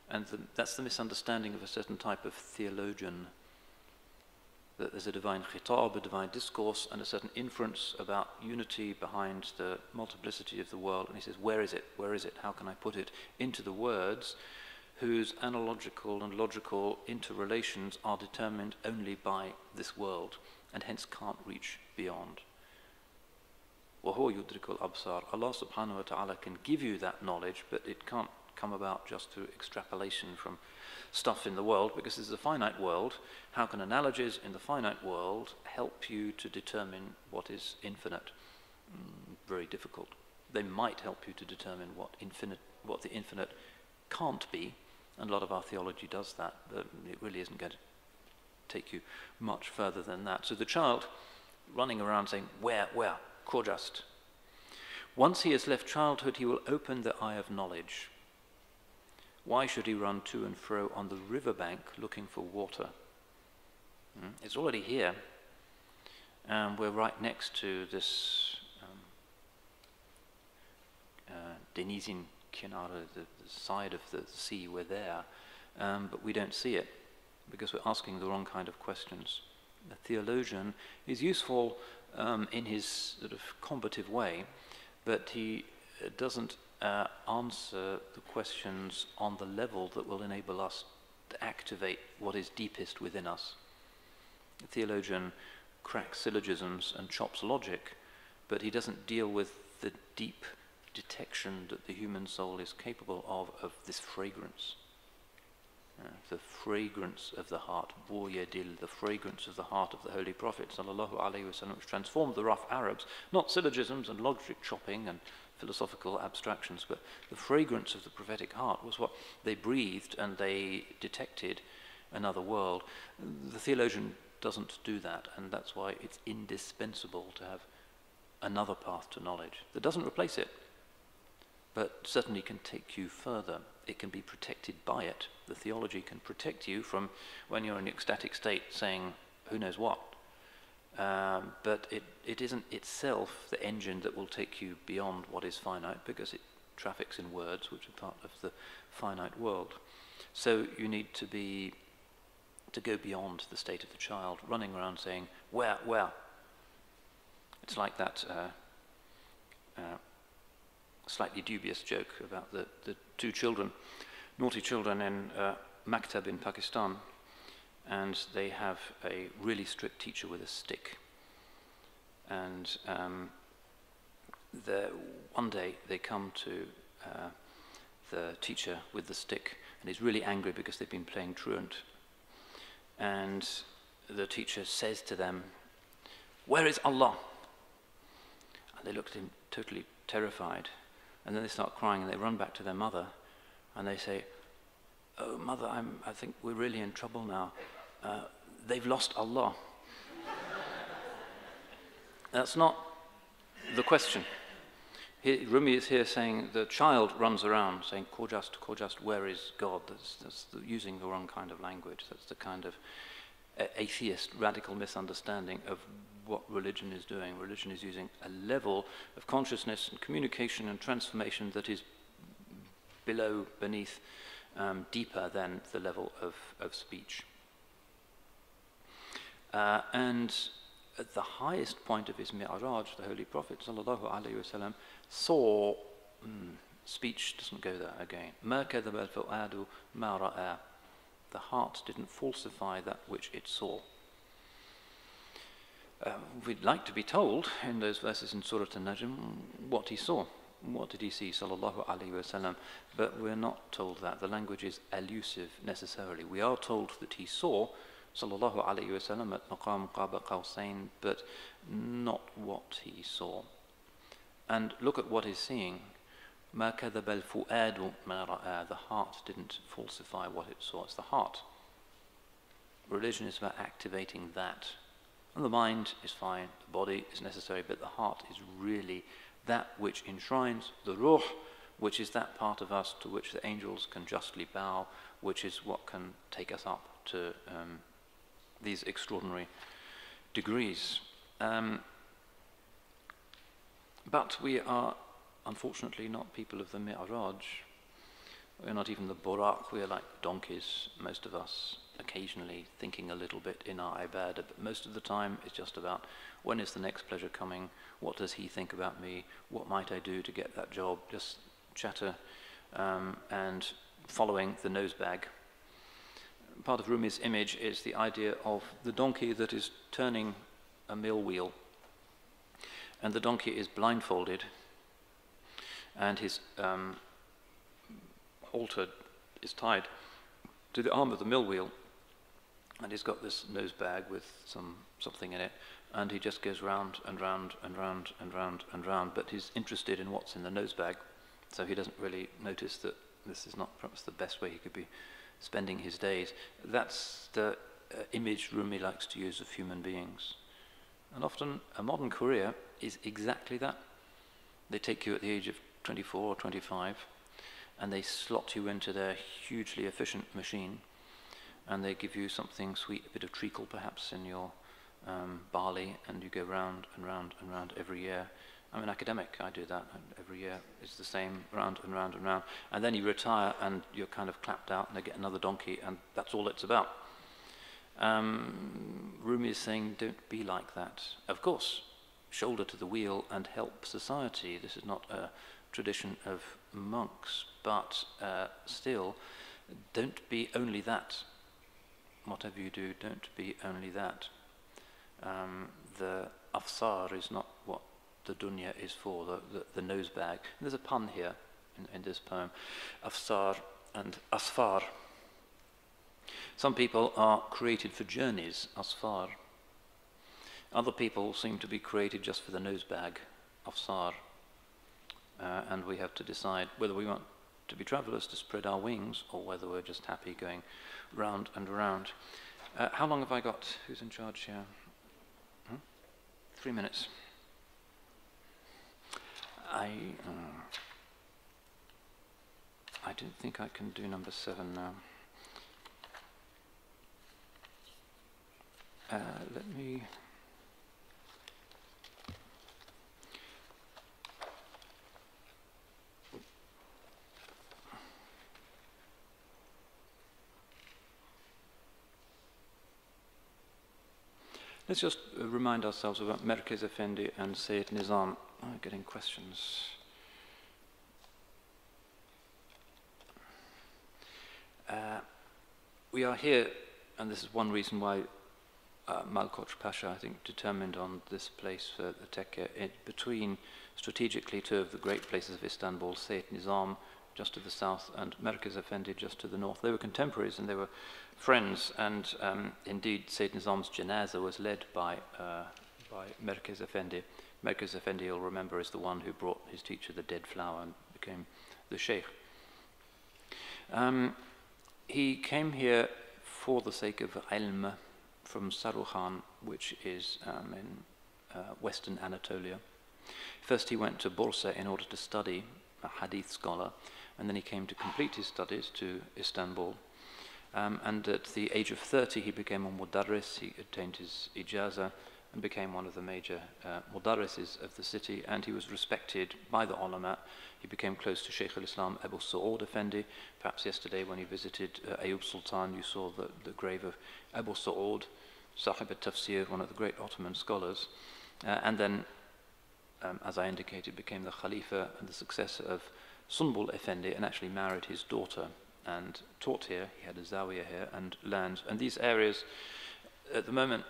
And that's the misunderstanding of a certain type of theologian, that there's a divine khitab, a divine discourse, and a certain inference about unity behind the multiplicity of the world. And he says, where is it? Where is it? How can I put it into the words whose analogical and logical interrelations are determined only by this world, and hence can't reach beyond? وَهُوَ يُدْرِكُ الْأَبْصَارِ. Allah subhanahu wa ta'ala can give you that knowledge, but it can't come about just through extrapolation from stuff in the world, because this is a finite world. How can analogies in the finite world help you to determine what is infinite? Very difficult. They might help you to determine what the infinite can't be, and a lot of our theology does that, but it really isn't going to take you much further than that. So the child running around saying, where, Kojast. Once he has left childhood, he will open the eye of knowledge. Why should he run to and fro on the riverbank looking for water? It's already here. We're right next to this Denizin Kinara, the side of the sea. We're there, but we don't see it because we're asking the wrong kind of questions. The theologian is useful in his sort of combative way, but he doesn't answer the questions on the level that will enable us to activate what is deepest within us. The theologian cracks syllogisms and chops logic, but he doesn't deal with the deep detection that the human soul is capable of this fragrance. The fragrance of the heart, Buyadil, the fragrance of the heart of the Holy Prophet sallallahu alaihi wasallam, which transformed the rough Arabs, not syllogisms and logic chopping and philosophical abstractions, but the fragrance of the prophetic heart was what they breathed, and they detected another world. The theologian doesn't do that, and that's why it's indispensable to have another path to knowledge that doesn't replace it, but certainly can take you further. It can be protected by it. The theology can protect you from when you're in an ecstatic state saying who knows what. But it isn't itself the engine that will take you beyond what is finite, because it traffics in words which are part of the finite world. So you need to go beyond the state of the child, running around saying, where? It's like that slightly dubious joke about the 2 children, naughty children in Maktab in Pakistan, and they have a really strict teacher with a stick. And one day they come to the teacher with the stick, and he's really angry because they've been playing truant. And the teacher says to them, "Where is Allah?" And they look at him totally terrified. And then they start crying, and they run back to their mother, and they say, "Oh, mother, I think we're really in trouble now. They've lost Allah." That's not the question. Rumi is here saying the child runs around saying, Khojast, where is God? That's using the wrong kind of language. That's the kind of atheist, radical misunderstanding of what religion is doing. Religion is using a level of consciousness and communication and transformation that is beneath, deeper than the level of speech. And at the highest point of his mi'raj, the Holy Prophet ﷺ saw, speech doesn't go there again. مَا كَذَبَ الْفُؤَادُ مَا رَأَى. The heart didn't falsify that which it saw. We'd like to be told in those verses in Surah An-Najm what he saw. What did he see, sallallahu alayhi wasallam? But we're not told that. The language is elusive necessarily. We are told that he saw, sallallahu alayhi wasallam, at maqam qaba qawsayn, but not what he saw. And look at what he's seeing. مَا كَذَبَ الْفُؤَادُ مَا رَأَى. The heart didn't falsify what it saw. It's the heart. Religion is about activating that. And the mind is fine, the body is necessary, but the heart is really that which enshrines the ruh, which is that part of us to which the angels can justly bow, which is what can take us up to these extraordinary degrees. But we are, unfortunately, not people of the Mi'raj. We're not even the Buraq. We are like donkeys, most of us, occasionally thinking a little bit in our ibadah, but most of the time it's just about when is the next pleasure coming, what does he think about me, what might I do to get that job, just chatter and following the nose bag. Part of Rumi's image is the idea of the donkey that is turning a mill wheel, and the donkey is blindfolded, and his halter is tied to the arm of the mill wheel, and he's got this nose bag with something in it, and he just goes round and round and round and round and round, but he's interested in what's in the nose bag, so he doesn't really notice that this is not perhaps the best way he could be spending his days. That's the image Rumi likes to use of human beings. And often a modern career is exactly that. They take you at the age of 24 or 25, and they slot you into their hugely efficient machine, and they give you something sweet, a bit of treacle perhaps in your barley, and you go round and round and round every year. I'm an academic, I do that, and every year it's the same, round and round and round. And then you retire and you're kind of clapped out, and they get another donkey, and that's all it's about. Rumi is saying, don't be like that. Of course, shoulder to the wheel and help society. This is not a tradition of monks, but still, don't be only that. Whatever you do, don't be only that. The afsar is not what the dunya is for, the nose bag. And there's a pun here in this poem. Afsar and asfar. Some people are created for journeys, asfar. Other people seem to be created just for the nose bag, afsar. And we have to decide whether we want to be travellers to spread our wings, or whether we're just happy going round and round. How long have I got? Who's in charge here? 3 minutes. I don't think I can do number 7 now. Let me... Let's just remind ourselves about Merkez Effendi and Sayyid Nizam. Getting questions. We are here, and this is one reason why Malkoç Pasha, I think, determined on this place for the tekke, between strategically 2 of the great places of Istanbul, Sayyid Nizam just to the south and Merkez Effendi just to the north. They were contemporaries and they were friends, and indeed Sayyid Nizam's janazah was led by Merkez Effendi. Merkez Effendi, you'll remember, is the one who brought his teacher the dead flower and became the sheikh. He came here for the sake of ilm from Saruhan, which is in western Anatolia. First he went to Bursa in order to study, a hadith scholar, and then he came to complete his studies to Istanbul. And at the age of 30 he became a mudarris, he attained his ijaza and became one of the major mudarrises of the city, and he was respected by the ulama. He became close to Shaykh al-Islam Abu Sa'ud Effendi. Perhaps yesterday when you visited Ayub Sultan, you saw the grave of Abu Sa'ud, Sahib al-Tafsir, one of the great Ottoman scholars. And then, as I indicated, became the Khalifa and the successor of Sunbul Effendi, and actually married his daughter and taught here. He had a zawiya here and land. And these areas, at the moment,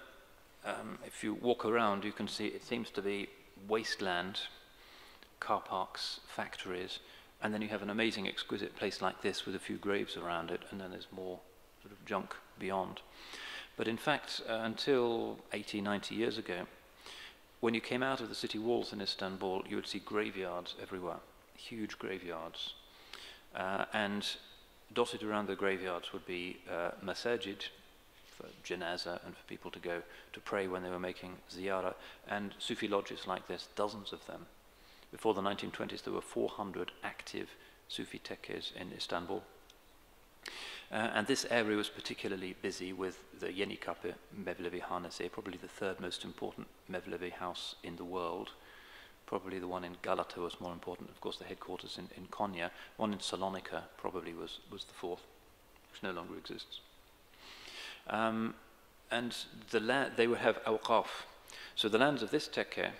if you walk around, you can see it seems to be wasteland, car parks, factories, and then you have an amazing, exquisite place like this with a few graves around it, and then there's more sort of junk beyond. But in fact, until 80, 90 years ago, when you came out of the city walls in Istanbul, you would see graveyards everywhere, huge graveyards. And dotted around the graveyards would be masajid, for janazah and for people to go to pray when they were making ziyarah, and Sufi lodges like this, dozens of them. Before the 1920s there were 400 active Sufi tekkes in Istanbul. And this area was particularly busy with the Yanikapı Mevlevihane, probably the third most important Mevlevi house in the world. Probably the one in Galata was more important. Of course, the headquarters in Konya. One in Salonika probably was the fourth, which no longer exists. And they would have awqaf. So the lands of this tekke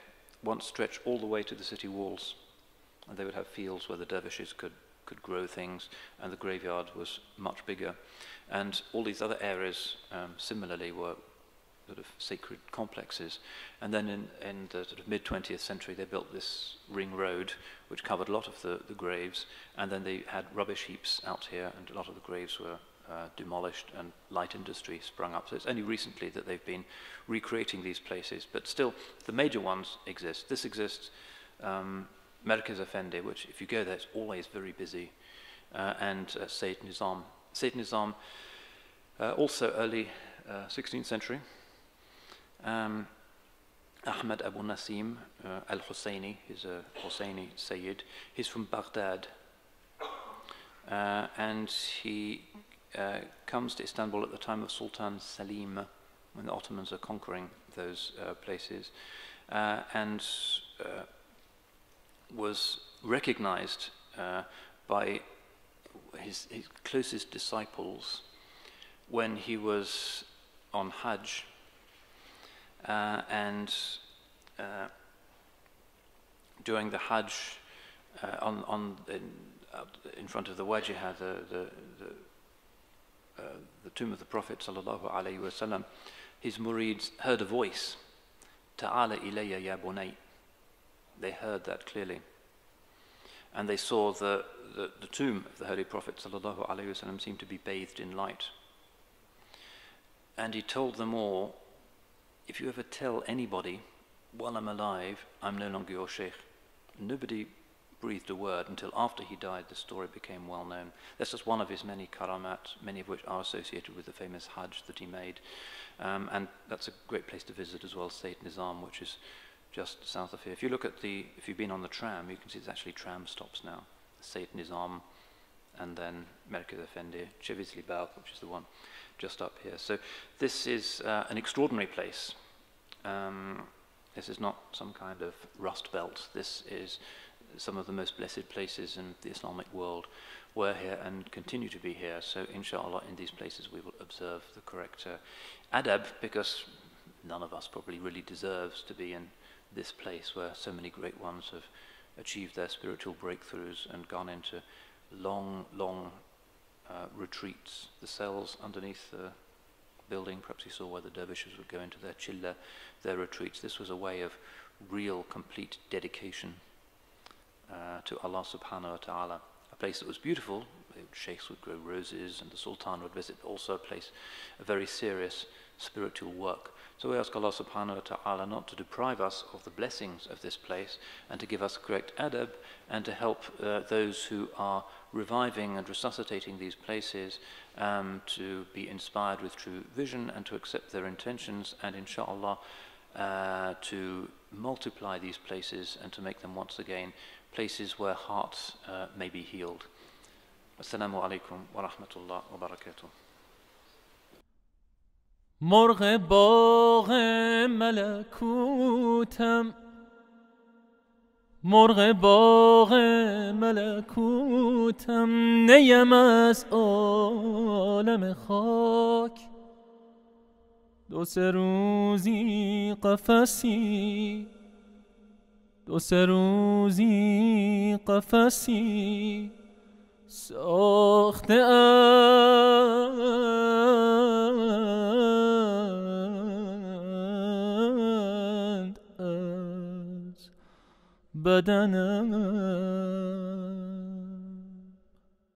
once stretched all the way to the city walls. And they would have fields where the dervishes could grow things, and the graveyard was much bigger. And all these other areas similarly were sort of sacred complexes. And then in the sort of mid-20th century they built this ring road which covered a lot of the graves, and then they had rubbish heaps out here, and a lot of the graves were demolished and light industry sprung up. So it's only recently that they've been recreating these places, but still the major ones exist. This exists, Merkez Effendi, which if you go there it's always very busy, and Sayyid Nizam. Sayyid Nizam, also early 16th century. Ahmad Abu Nasim al-Husseini, he's a Husseini Sayyid. He's from Baghdad, and he comes to Istanbul at the time of Sultan Salim, when the Ottomans are conquering those places, and was recognized by his closest disciples when he was on Hajj, and during the Hajj, in front of the Wajiha, the tomb of the Prophet sallallahu alaihi wasallam, his murids heard a voice, "Ta'ala ilayya ya bunay." They heard that clearly, and they saw the tomb of the Holy Prophet sallallahu alaihi wasallam seemed to be bathed in light. And he told them all, "If you ever tell anybody while I'm alive, I'm no longer your sheikh." Nobody breathed a word until after he died. The story became well known. That's just one of his many karamat, many of which are associated with the famous Hajj that he made, and that's a great place to visit as well, Sayyid Nizam, which is just south of here. If you look at if you've been on the tram, you can see there's actually tram stops now. Sayyid Nizam, and then Merkez Effendi, Cevizli Bagh, which is the one just up here. So this is an extraordinary place. This is not some kind of rust belt. This is some of the most blessed places in the Islamic world. We're here and continue to be here. So inshallah, in these places we will observe the correct adab, because none of us probably really deserves to be in this place where so many great ones have achieved their spiritual breakthroughs and gone into long, long retreats. The cells underneath the building, perhaps you saw where the dervishes would go into their chilla, their retreats. This was a way of real, complete dedication to Allah subhanahu wa ta'ala. A place that was beautiful, sheikhs would grow roses and the sultan would visit, but also a place, a very serious spiritual work. So we ask Allah subhanahu wa ta'ala not to deprive us of the blessings of this place, and to give us correct adab, and to help those who are reviving and resuscitating these places to be inspired with true vision and to accept their intentions, and inshallah to multiply these places and to make them once again places where hearts may be healed. Assalamu alaikum wa rahmatullah wa barakatuh. مرغ باغ ملکوتم، مرغ باغ ملکوتم، نیم از عالم خاک. دو سه روزی قفسی، دو سه روزی قفسی ساخته اند از بدنم.